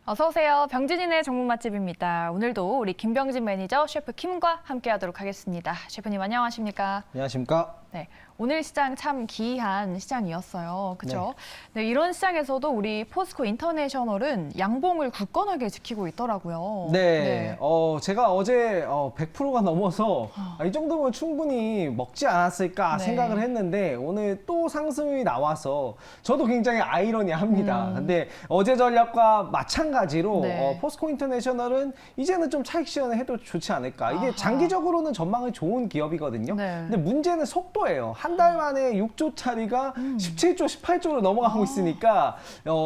어서 오세요. 병진이네 종목 맛집입니다. 오늘도 우리 김병진 매니저, 셰프 킴과 함께하도록 하겠습니다. 셰프님 안녕하십니까? 안녕하십니까? 네, 오늘 시장 참 기이한 시장이었어요. 그렇죠? 네, 이런 시장에서도 우리 포스코 인터내셔널은 양봉을 굳건하게 지키고 있더라고요. 네, 제가 어제 100%가 넘어서 이 정도면 충분히 먹지 않았을까 네. 생각을 했는데 오늘 또 상승이 나와서 저도 굉장히 아이러니합니다. 근데 어제 전략과 마찬가지로 네. 포스코 인터내셔널은 이제는 좀 차익 실현을 해도 좋지 않을까. 이게 아하. 장기적으로는 전망이 좋은 기업이거든요. 네. 근데 문제는 속도예요. 한 달 만에 6조짜리가 17조, 18조로 넘어가고 있으니까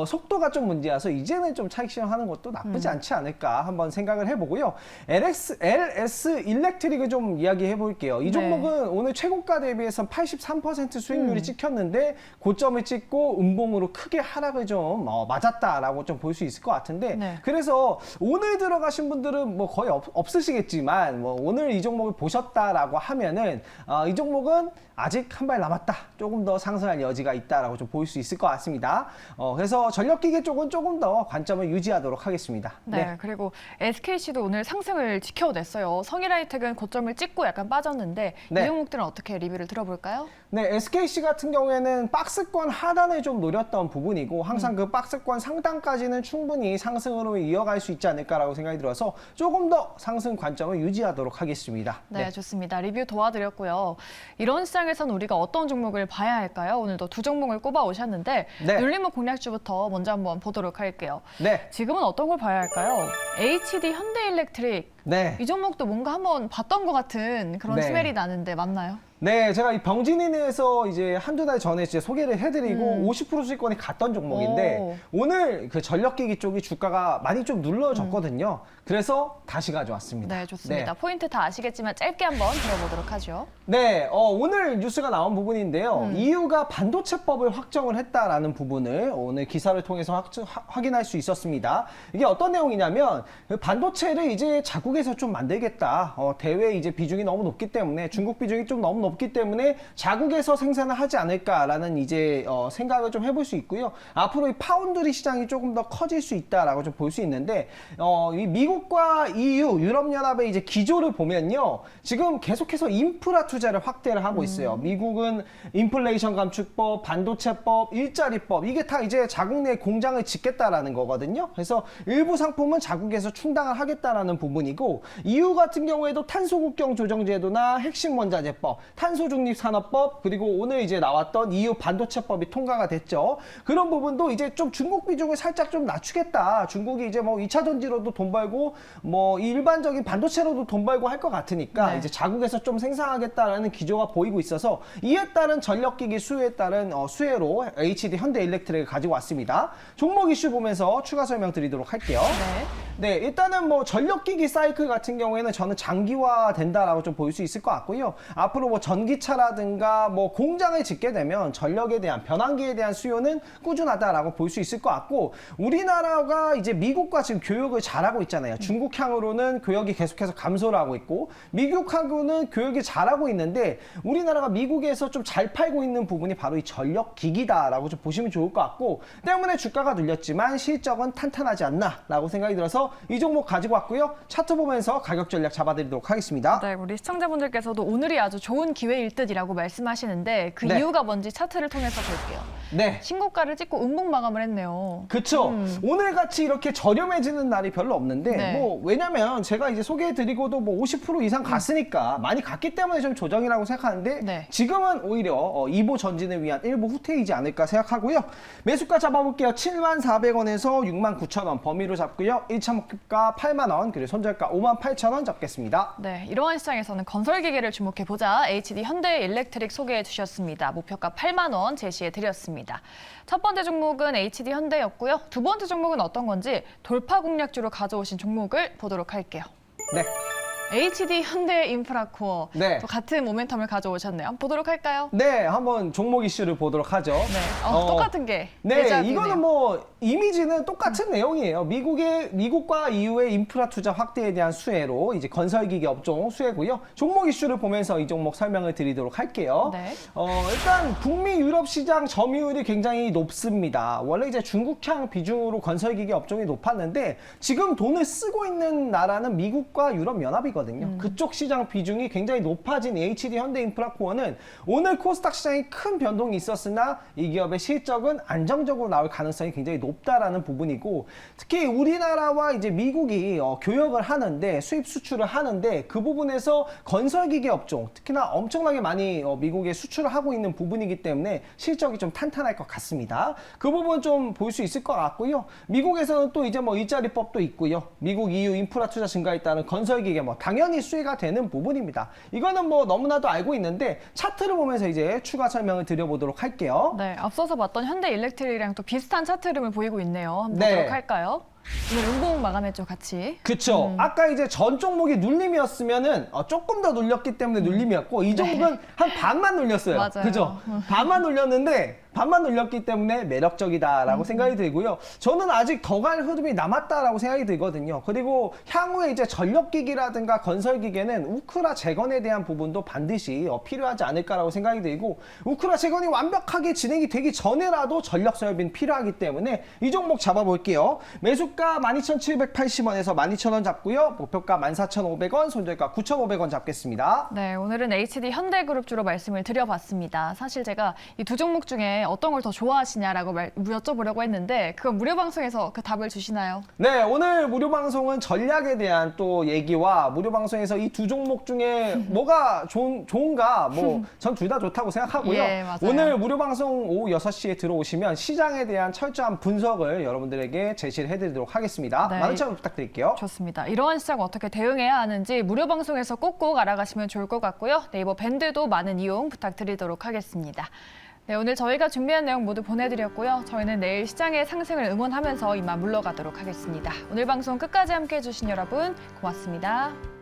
속도가 좀 문제라서 이제는 좀 차익 실현하는 것도 나쁘지 않지 않을까 한번 생각을 해보고요. LS 일렉트릭을 좀 이야기해 볼게요. 이 종목은 오늘 최고가 대비해서 83% 수익률이 찍혔는데 고점을 찍고 음봉으로 크게 하락을 좀 맞았다라고 좀 볼 수 있을 것 같은데 네. 그래서 오늘 들어가신 분들은 뭐 거의 없으시겠지만 뭐 오늘 이 종목을 보셨다라고 하면은 이 종목은 아직 한 발 남았다. 조금 더 상승할 여지가 있다라고 좀 볼 수 있을 것 같습니다. 그래서 전력기계 쪽은 조금 더 관점을 유지하도록 하겠습니다. 네, 그리고 SKC도 오늘 상승을 지켜냈어요. 성일하이텍은 고점을 찍고 약간 빠졌는데 네. 이 종목들은 어떻게 리뷰를 들어볼까요? 네, SKC 같은 경우에는 박스권 하단을 좀 노렸던 부분이고 항상 그 박스권 상단까지는 충분히 상승으로 이어갈 수 있지 않을까라고 생각이 들어서 조금 더 상승 관점을 유지하도록 하겠습니다. 네, 좋습니다. 리뷰 도와드렸고요. 이런 시장에서는 우리가 어떤 종목을 봐야 할까요? 오늘도 두 종목을 꼽아 오셨는데 네. 눌림목 공략주부터 먼저 한번 보도록 할게요. 네. 지금은 어떤 걸 봐야 할까요? HD 현대일렉트릭. 네. 이 종목도 뭔가 한번 봤던 것 같은 그런 네. 스멜이 나는데 맞나요? 네, 제가 이 병진인에서 이제 한두 달 전에 이제 소개를 해드리고 50% 수익권이 갔던 종목인데 오늘 그 전력기기 쪽이 주가가 많이 좀 눌러졌거든요. 그래서 다시 가져왔습니다. 네, 좋습니다. 네. 포인트 다 아시겠지만 짧게 한번 들어보도록 하죠. 네, 오늘 뉴스가 나온 부분인데요. EU가 반도체법을 확정을 했다라는 부분을 오늘 기사를 통해서 확인할 수 있었습니다. 이게 어떤 내용이냐면 그 반도체를 이제 자국에서 좀 만들겠다. 대외 이제 비중이 너무 높기 때문에 중국 비중이 좀 너무 높기 때문에 자국에서 생산을 하지 않을까라는 이제 생각을 좀 해볼 수 있고요. 앞으로 이 파운드리 시장이 조금 더 커질 수 있다라고 좀 볼 수 있는데 이 미국과 EU 유럽연합의 이제 기조를 보면요, 지금 계속해서 인프라 투자를 확대를 하고 있어요. 미국은 인플레이션 감축법, 반도체법, 일자리법 이게 다 이제 자국 내 공장을 짓겠다라는 거거든요. 그래서 일부 상품은 자국에서 충당을 하겠다라는 부분이고 EU 같은 경우에도 탄소국경 조정제도나 핵심 원자재법, 탄소중립산업법 그리고 오늘 이제 나왔던 EU 반도체법이 통과가 됐죠. 그런 부분도 이제 좀 중국 비중을 살짝 좀 낮추겠다. 중국이 이제 뭐 2차 전지로도 돈 벌고 뭐 일반적인 반도체로도 돈 벌고 할 것 같으니까 네. 이제 자국에서 좀 생산하겠다라는 기조가 보이고 있어서 이에 따른 전력기기 수요에 따른 수혜로 HD 현대일렉트릭을 가지고 왔습니다. 종목 이슈 보면서 추가 설명 드리도록 할게요. 네, 일단은 뭐 전력기기 사이클 같은 경우에는 저는 장기화 된다라고 좀 볼 수 있을 것 같고요. 앞으로 뭐 전기차라든가 뭐 공장을 짓게 되면 전력에 대한 변환기에 대한 수요는 꾸준하다라고 볼 수 있을 것 같고 우리나라가 이제 미국과 지금 교역을 잘하고 있잖아요. 중국향으로는 교역이 계속해서 감소를 하고 있고 미국하고는 교역이 잘하고 있는데 우리나라가 미국에서 좀 잘 팔고 있는 부분이 바로 이 전력기기다라고 좀 보시면 좋을 것 같고 때문에 주가가 눌렸지만 실적은 탄탄하지 않나라고 생각이 들어서 이 종목 가지고 왔고요. 차트 보면서 가격 전략 잡아드리도록 하겠습니다. 네, 우리 시청자분들께서도 오늘이 아주 좋은 기회일 듯이라고 말씀하시는데 그 네. 이유가 뭔지 차트를 통해서 볼게요. 네. 신고가를 찍고 음봉 마감을 했네요. 그쵸. 오늘 같이 이렇게 저렴해지는 날이 별로 없는데 네. 뭐 왜냐면 제가 이제 소개해드리고도 뭐 50% 이상 갔으니까 많이 갔기 때문에 좀 조정이라고 생각하는데 네. 지금은 오히려 2보 전진을 위한 일부 후퇴이지 않을까 생각하고요. 매수가 잡아볼게요. 74,400원에서 69,000원 범위로 잡고요. 1차 목표가 8만원 그리고 손절가 58,000원 잡겠습니다. 네, 이러한 시장에서는 건설기계를 주목해보자 HD 현대일렉트릭 소개해 주셨습니다. 목표가 8만 원 제시해 드렸습니다. 첫 번째 종목은 HD 현대였고요. 두 번째 종목은 어떤 건지 돌파 공략주로 가져오신 종목을 보도록 할게요. 네. HD 현대인프라코어. 네. 또 같은 모멘텀을 가져오셨네요. 한번 보도록 할까요? 네, 한번 종목 이슈를 보도록 하죠. 네. 어, 똑같은 게. 네, 데자뷰네요. 이거는 뭐 이미지는 똑같은 내용이에요. 미국과 EU의 인프라 투자 확대에 대한 수혜로 이제 건설기계 업종 수혜고요. 종목 이슈를 보면서 이 종목 설명을 드리도록 할게요. 네. 일단 북미 유럽 시장 점유율이 굉장히 높습니다. 원래 이제 중국향 비중으로 건설기계 업종이 높았는데 지금 돈을 쓰고 있는 나라는 미국과 유럽 연합이거든요. 그쪽 시장 비중이 굉장히 높아진 HD 현대인프라코어는 오늘 코스닥 시장이 큰 변동이 있었으나 이 기업의 실적은 안정적으로 나올 가능성이 굉장히 높다라는 부분이고, 특히 우리나라와 이제 미국이 교역을 하는데 수입 수출을 하는데 그 부분에서 건설기계 업종 특히나 엄청나게 많이 미국에 수출을 하고 있는 부분이기 때문에 실적이 좀 탄탄할 것 같습니다. 그 부분 좀 볼 수 있을 것 같고요. 미국에서는 또 이제 뭐 일자리법도 있고요. 미국 EU 인프라 투자 증가에 따른 건설기계 뭐 당연히 수혜가 되는 부분입니다. 이거는 뭐 너무나도 알고 있는데 차트를 보면서 이제 추가 설명을 드려보도록 할게요. 네, 앞서서 봤던 현대일렉트릭이랑 또 비슷한 차트 흐름을 보이고 있네요. 한번 네. 보도록 할까요? 오늘 음봉 마감했죠, 같이. 그쵸. 아까 이제 전 종목이 눌림이었으면은 조금 더 눌렸기 때문에 눌림이었고 이 종목은 한 반만 눌렸어요. 맞아요. 그죠? 반만 눌렸는데 반만 눌렸기 때문에 매력적이다라고 생각이 들고요. 저는 아직 더 갈 흐름이 남았다라고 생각이 들거든요. 그리고 향후에 이제 전력기기라든가 건설기계는 우크라 재건에 대한 부분도 반드시 필요하지 않을까라고 생각이 들고, 우크라 재건이 완벽하게 진행이 되기 전에라도 전력 설비는 필요하기 때문에 이 종목 잡아볼게요. 매수가 12,780원에서 12,000원 잡고요. 목표가 14,500원, 손절가 9,500원 잡겠습니다. 네, 오늘은 HD 현대그룹주로 말씀을 드려봤습니다. 사실 제가 이 두 종목 중에 어떤 걸 더 좋아하시냐라고 여쭤보려고 했는데 그건 무료 방송에서 그 답을 주시나요? 네, 오늘 무료 방송은 전략에 대한 또 얘기와 무료 방송에서 이 두 종목 중에 뭐가 좋은가, 뭐 전 둘 다 좋다고 생각하고요. 예, 맞아요. 오늘 무료 방송 오후 6시에 들어오시면 시장에 대한 철저한 분석을 여러분들에게 제시를 해드리도록 하겠습니다. 네. 많은 참여 부탁드릴게요. 좋습니다. 이러한 시장 어떻게 대응해야 하는지 무료 방송에서 꼭꼭 알아가시면 좋을 것 같고요. 네이버 밴드도 많은 이용 부탁드리도록 하겠습니다. 네, 오늘 저희가 준비한 내용 모두 보내드렸고요. 저희는 내일 시장의 상승을 응원하면서 이만 물러가도록 하겠습니다. 오늘 방송 끝까지 함께해 주신 여러분 고맙습니다.